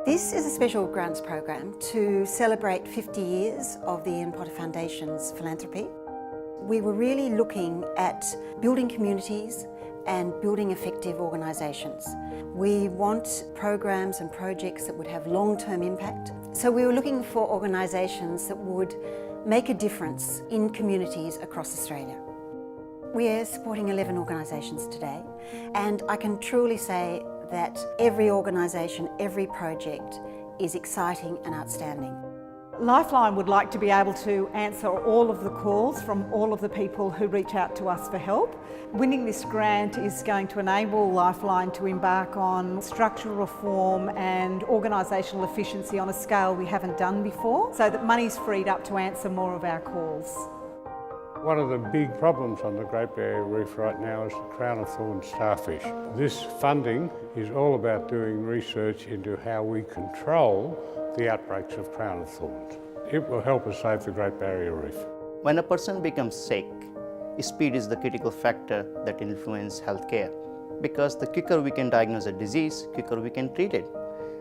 This is a special grants program to celebrate 50 years of the Ian Potter Foundation's philanthropy. We were really looking at building communities and building effective organisations. We want programs and projects that would have long-term impact. So we were looking for organisations that would make a difference in communities across Australia. We are supporting 11 organisations today, and I can truly say that every organisation, every project is exciting and outstanding. Lifeline would like to be able to answer all of the calls from all of the people who reach out to us for help. Winning this grant is going to enable Lifeline to embark on structural reform and organisational efficiency on a scale we haven't done before, so that money's freed up to answer more of our calls. One of the big problems on the Great Barrier Reef right now is the crown of thorns starfish. This funding is all about doing research into how we control the outbreaks of crown of thorns. It will help us save the Great Barrier Reef. When a person becomes sick, speed is the critical factor that influences healthcare, because the quicker we can diagnose a disease, quicker we can treat it.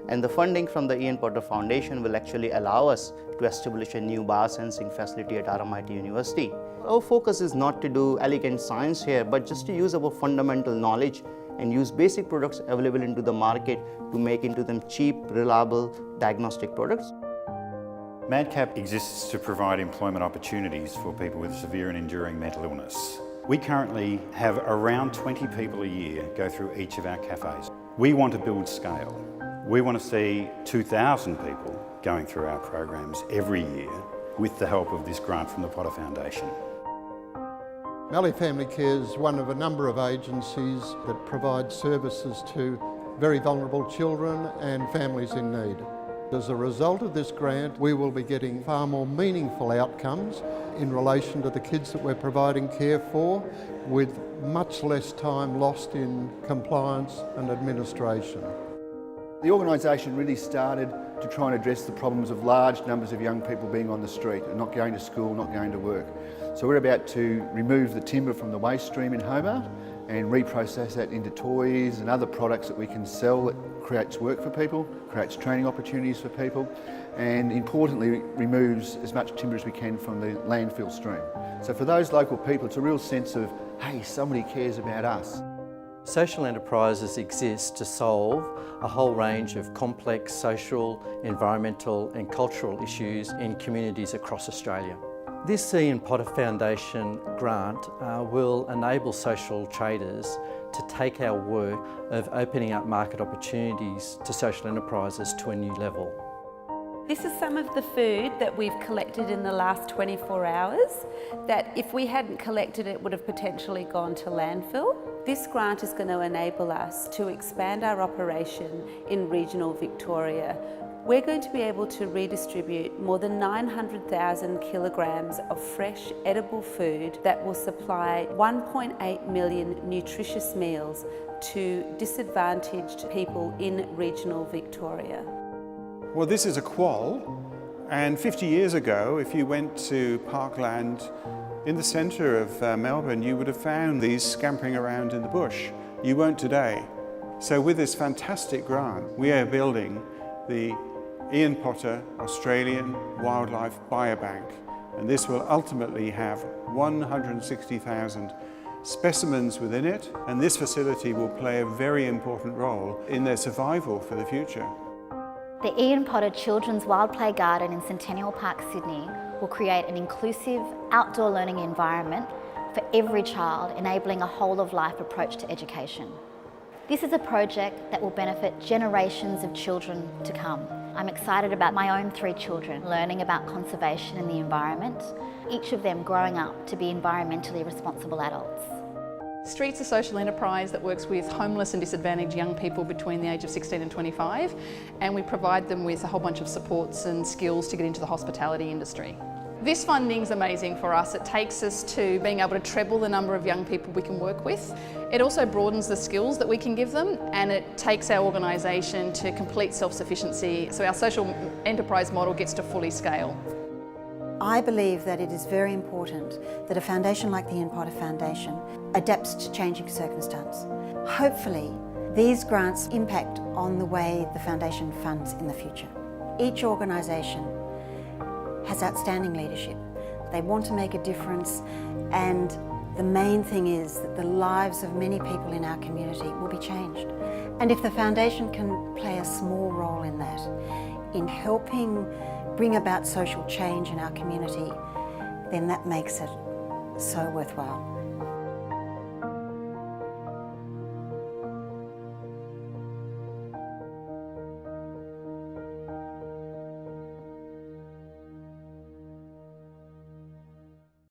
And the funding from the Ian Potter Foundation will actually allow us to establish a new biosensing facility at RMIT University. Our focus is not to do elegant science here, but just to use our fundamental knowledge and use basic products available into the market to make into them cheap, reliable diagnostic products. MADCAP exists to provide employment opportunities for people with severe and enduring mental illness. We currently have around 20 people a year go through each of our cafes. We want to build scale. We want to see 2,000 people going through our programs every year with the help of this grant from the Potter Foundation. Mallee Family Care is one of a number of agencies that provide services to very vulnerable children and families in need. As a result of this grant, we will be getting far more meaningful outcomes in relation to the kids that we're providing care for, with much less time lost in compliance and administration. The organisation really started to try and address the problems of large numbers of young people being on the street and not going to school, not going to work. So we're about to remove the timber from the waste stream in Hobart and reprocess that into toys and other products that we can sell that creates work for people, creates training opportunities for people, and importantly removes as much timber as we can from the landfill stream. So for those local people, it's a real sense of, hey, somebody cares about us. Social enterprises exist to solve a whole range of complex social, environmental and cultural issues in communities across Australia. This Ian Potter Foundation grant will enable social traders to take our work of opening up market opportunities to social enterprises to a new level. This is some of the food that we've collected in the last 24 hours that if we hadn't collected it would have potentially gone to landfill. This grant is going to enable us to expand our operation in regional Victoria. We're going to be able to redistribute more than 900,000 kilograms of fresh edible food that will supply 1.8 million nutritious meals to disadvantaged people in regional Victoria. Well, this is a quoll, and 50 years ago, if you went to Parkland in the centre of Melbourne, you would have found these scampering around in the bush. You won't today. So with this fantastic grant, we are building the Ian Potter Australian Wildlife Biobank, and this will ultimately have 160,000 specimens within it, and this facility will play a very important role in their survival for the future. The Ian Potter Children's Wild Play Garden in Centennial Park, Sydney will create an inclusive outdoor learning environment for every child, enabling a whole-of-life approach to education. This is a project that will benefit generations of children to come. I'm excited about my own 3 children learning about conservation and the environment, each of them growing up to be environmentally responsible adults. Street's a social enterprise that works with homeless and disadvantaged young people between the age of 16 and 25, and we provide them with a whole bunch of supports and skills to get into the hospitality industry. This funding's amazing for us. It takes us to being able to treble the number of young people we can work with. It also broadens the skills that we can give them, and it takes our organisation to complete self-sufficiency, so our social enterprise model gets to fully scale. I believe that it is very important that a foundation like the Ian Potter Foundation adapts to changing circumstance. Hopefully, These grants impact on the way the Foundation funds in the future. Each organisation has outstanding leadership. They want to make a difference, and the main thing is that the lives of many people in our community will be changed. And if the Foundation can play a small role in that, in helping bring about social change in our community, then that makes it so worthwhile.